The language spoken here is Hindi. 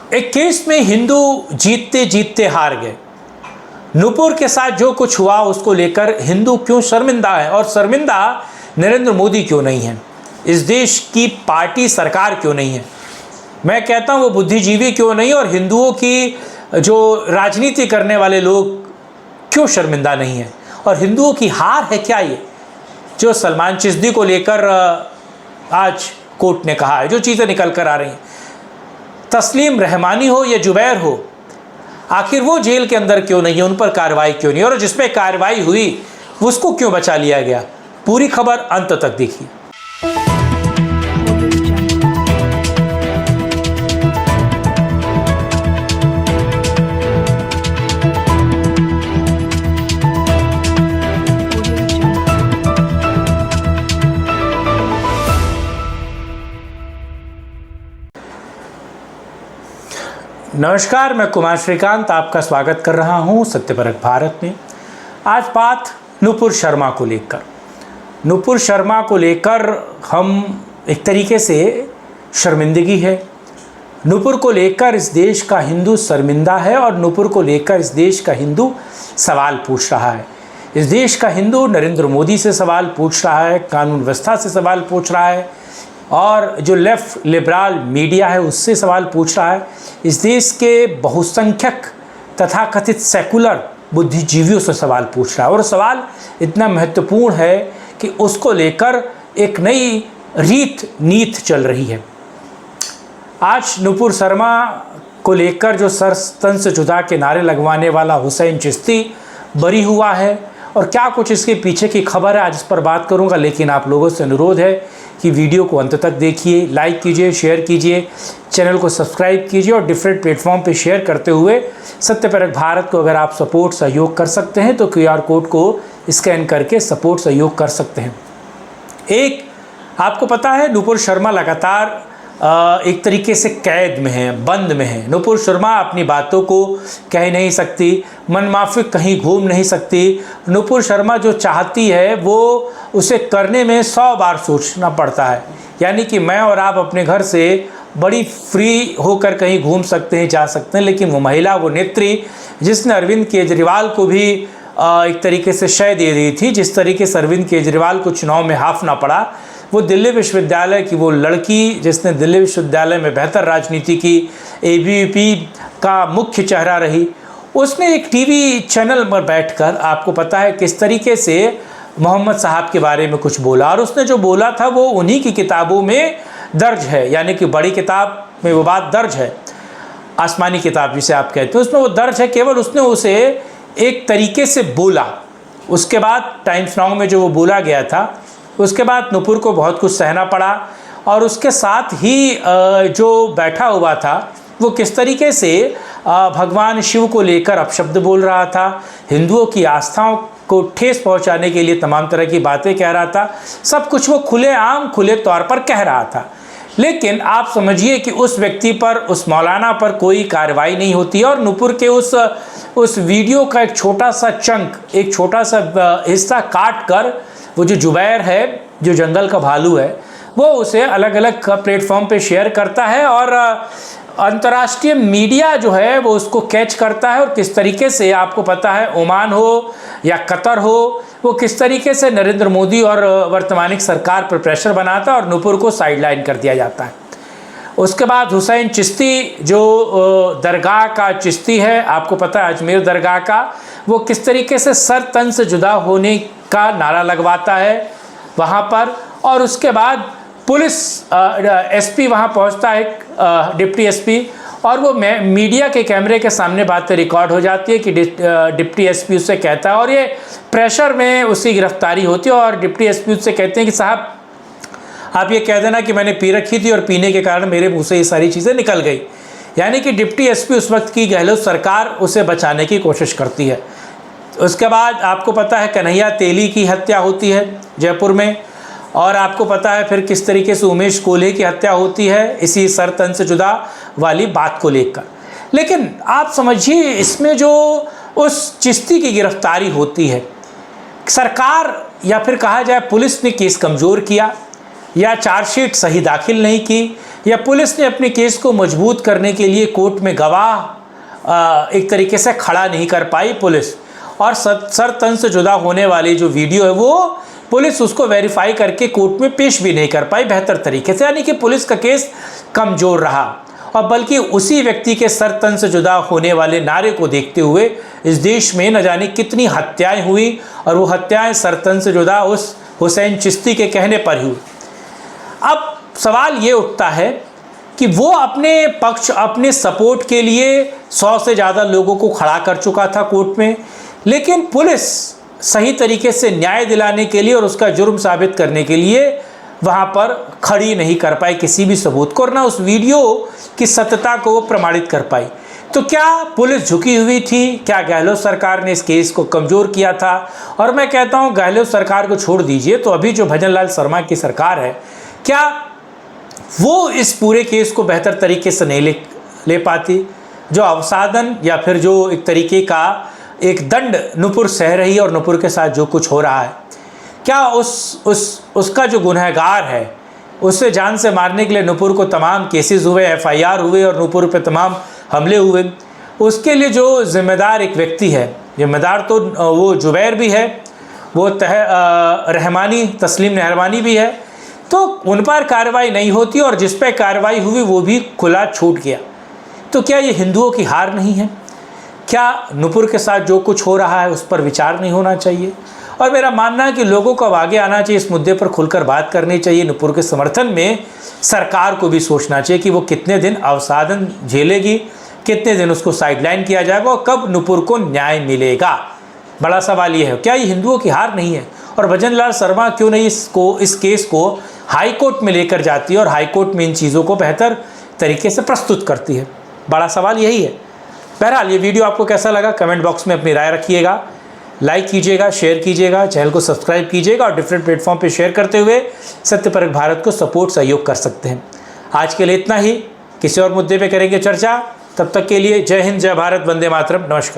एक केस में हिंदू जीतते जीतते हार गए। नूपुर के साथ जो कुछ हुआ उसको लेकर हिंदू क्यों शर्मिंदा है, और शर्मिंदा नरेंद्र मोदी क्यों नहीं है, इस देश की पार्टी सरकार क्यों नहीं है, मैं कहता हूँ वो बुद्धिजीवी क्यों नहीं, और हिंदुओं की जो राजनीति करने वाले लोग क्यों शर्मिंदा नहीं है, और हिंदुओं की हार है क्या ये जो सलमान चिश्ती को लेकर आज कोर्ट ने कहा है, जो चीज़ें निकल कर आ रही हैं। तस्लीम रहमानी हो या जुबैर हो, आखिर वो जेल के अंदर क्यों नहीं है, उन पर कार्रवाई क्यों नहीं, और जिस पे कार्रवाई हुई उसको क्यों बचा लिया गया। पूरी खबर अंत तक देखिए। नमस्कार, मैं कुमार श्रीकांत आपका स्वागत कर रहा हूं सत्यपरक भारत में। आज बात नूपुर शर्मा को लेकर। नूपुर शर्मा को लेकर हम एक तरीके से शर्मिंदगी है। नूपुर को लेकर इस देश का हिंदू शर्मिंदा है, और नूपुर को लेकर इस देश का हिंदू सवाल पूछ रहा है। इस देश का हिंदू नरेंद्र मोदी से सवाल पूछ रहा है, कानून व्यवस्था से सवाल पूछ रहा है, और जो लेफ्ट लिबरल मीडिया है उससे सवाल पूछ रहा है। इस देश के बहुसंख्यक तथाकथित सेकुलर बुद्धिजीवियों से सवाल पूछ रहा है, और सवाल इतना महत्वपूर्ण है कि उसको लेकर एक नई रीत नीत चल रही है। आज नूपुर शर्मा को लेकर जो सर तन से जुदा के नारे लगवाने वाला हुसैन चिश्ती बरी हुआ है, और क्या कुछ इसके पीछे की खबर है आज इस पर बात करूंगा। लेकिन आप लोगों से अनुरोध है कि वीडियो को अंत तक देखिए, लाइक कीजिए, शेयर कीजिए, चैनल को सब्सक्राइब कीजिए, और डिफरेंट प्लेटफॉर्म पे शेयर करते हुए सत्यपरक भारत को अगर आप सपोर्ट सहयोग कर सकते हैं तो QR कोड को स्कैन करके सपोर्ट सहयोग कर सकते हैं। एक आपको पता है नूपुर शर्मा लगातार एक तरीके से कैद में है, बंद में है। नूपुर शर्मा अपनी बातों को कह नहीं सकती, मनमाफिक कहीं घूम नहीं सकती। नूपुर शर्मा जो चाहती है वो उसे करने में 100 बार सोचना पड़ता है। यानी कि मैं और आप अपने घर से बड़ी फ्री होकर कहीं घूम सकते हैं, जा सकते हैं, लेकिन वो महिला, वो नेत्री जिसने अरविंद केजरीवाल को भी एक तरीके से शय दे दी थी, जिस तरीके से अरविंद केजरीवाल को चुनाव में हाफना पड़ा, वो दिल्ली विश्वविद्यालय की वो लड़की जिसने दिल्ली विश्वविद्यालय में बेहतर राजनीति की, ABVP का मुख्य चेहरा रही, उसने एक टीवी चैनल पर बैठकर आपको पता है किस तरीके से मोहम्मद साहब के बारे में कुछ बोला, और उसने जो बोला था वो उन्हीं की किताबों में दर्ज है। यानी कि बड़ी किताब में वो बात दर्ज है, आसमानी किताब जिसे आप कहते हैं, उसमें वो दर्ज है। केवल उसने उसे एक तरीके से बोला। उसके बाद टाइम्स नाउ में जो वो बोला गया था, उसके बाद नूपुर को बहुत कुछ सहना पड़ा, और उसके साथ ही जो बैठा हुआ था वो किस तरीके से भगवान शिव को लेकर अपशब्द बोल रहा था, हिंदुओं की आस्थाओं को ठेस पहुंचाने के लिए तमाम तरह की बातें कह रहा था। सब कुछ वो खुलेआम खुले तौर पर कह रहा था। लेकिन आप समझिए कि उस व्यक्ति पर, उस मौलाना पर कोई कार्रवाई नहीं होती है, और नूपुर के उस वीडियो का एक छोटा सा चंक, एक छोटा सा हिस्सा काट कर वो जो जुबैर है, जो जंगल का भालू है, वो उसे अलग अलग प्लेटफॉर्म पे शेयर करता है, और अंतर्राष्ट्रीय मीडिया जो है वो उसको कैच करता है। और किस तरीके से आपको पता है, ओमान हो या कतर हो, वो किस तरीके से नरेंद्र मोदी और वर्तमानिक सरकार पर प्रेशर बनाता है, और नूपुर को साइडलाइन कर दिया जाता है। उसके बाद हुसैन चिश्ती जो दरगाह का चिश्ती है, आपको पता है अजमेर दरगाह का, वो किस तरीके से सर तन से जुदा होने का नारा लगवाता है वहाँ पर। और उसके बाद पुलिस SP वहाँ पहुँचता है, डिप्टी SP, और वो मीडिया के कैमरे के सामने बातें रिकॉर्ड हो जाती है कि डिप्टी SP उससे कहता है, और ये प्रेशर में उसकी गिरफ्तारी होती है, और डिप्टी SP उससे कहते हैं कि साहब आप ये कह देना कि मैंने पी रखी थी और पीने के कारण मेरे मुंह से ये सारी चीज़ें निकल गई। यानी कि डिप्टी SP उस वक्त की गहलोत सरकार उसे बचाने की कोशिश करती है। उसके बाद आपको पता है कन्हैया तेली की हत्या होती है जयपुर में, और आपको पता है फिर किस तरीके से उमेश कोल्हे की हत्या होती है इसी सर तन से जुदा वाली बात को लेकर। लेकिन आप समझिए इसमें जो उस चिश्ती की गिरफ्तारी होती है, सरकार या फिर कहा जाए पुलिस ने केस कमज़ोर किया, या चार्जशीट सही दाखिल नहीं की, या पुलिस ने अपने केस को मजबूत करने के लिए कोर्ट में गवाह एक तरीके से खड़ा नहीं कर पाई पुलिस, और सर तन से जुदा होने वाली जो वीडियो है वो पुलिस उसको वेरीफाई करके कोर्ट में पेश भी नहीं कर पाई बेहतर तरीके से, यानी कि पुलिस का केस कमज़ोर रहा। और बल्कि उसी व्यक्ति के सर तन से जुदा होने वाले नारे को देखते हुए इस देश में न जाने कितनी हत्याएं हुई, और वो हत्याएं सर तन से जुदा उस हुसैन चिश्ती के कहने पर हुई। अब सवाल ये उठता है कि वो अपने पक्ष, अपने सपोर्ट के लिए 100 से ज़्यादा लोगों को खड़ा कर चुका था कोर्ट में, लेकिन पुलिस सही तरीके से न्याय दिलाने के लिए और उसका जुर्म साबित करने के लिए वहाँ पर खड़ी नहीं कर पाई किसी भी सबूत को, और ना उस वीडियो की सत्यता को वो प्रमाणित कर पाई। तो क्या पुलिस झुकी हुई थी? क्या गहलोत सरकार ने इस केस को कमज़ोर किया था? और मैं कहता हूँ गहलोत सरकार को छोड़ दीजिए, तो अभी जो भजन लाल शर्मा की सरकार है, क्या वो इस पूरे केस को बेहतर तरीके से नहीं ले पाती? जो अवसादन या फिर जो एक तरीके का एक दंड नुपुर सह रही है और नुपुर के साथ जो कुछ हो रहा है, क्या उसका जो गुनहगार है उससे जान से मारने के लिए नुपुर को तमाम केसेस हुए, FIR हुए और नुपुर पे तमाम हमले हुए, उसके लिए जो जिम्मेदार एक व्यक्ति है, जिम्मेदार तो वो जुबैर भी है, वो रहमानी तस्लीम नहरवानी भी है, तो उन पर कार्रवाई नहीं होती और जिस पर कार्रवाई हुई वो भी खुला छूट गया। तो क्या ये हिंदुओं की हार नहीं है? क्या नुपुर के साथ जो कुछ हो रहा है उस पर विचार नहीं होना चाहिए? और मेरा मानना है कि लोगों को अब आगे आना चाहिए, इस मुद्दे पर खुलकर बात करनी चाहिए। नुपुर के समर्थन में सरकार को भी सोचना चाहिए कि वो कितने दिन अवसादन झेलेगी, कितने दिन उसको साइडलाइन किया जाएगा और कब नुपुर को न्याय मिलेगा। बड़ा सवाल ये है, क्या ये हिंदुओं की हार नहीं है? और भजन लाल शर्मा क्यों नहीं इस केस को हाई कोर्ट में लेकर जाती है और हाई कोर्ट में इन चीज़ों को बेहतर तरीके से प्रस्तुत करती है? बड़ा सवाल यही है। बहरहाल ये वीडियो आपको कैसा लगा कमेंट बॉक्स में अपनी राय रखिएगा, लाइक कीजिएगा, शेयर कीजिएगा, चैनल को सब्सक्राइब कीजिएगा और डिफरेंट प्लेटफॉर्म पे शेयर करते हुए सत्यपरक भारत को सपोर्ट सहयोग कर सकते हैं। आज के लिए इतना ही, किसी और मुद्दे पे करेंगे चर्चा। तब तक के लिए जय हिंद, जय भारत, वंदे मातरम, नमस्कार।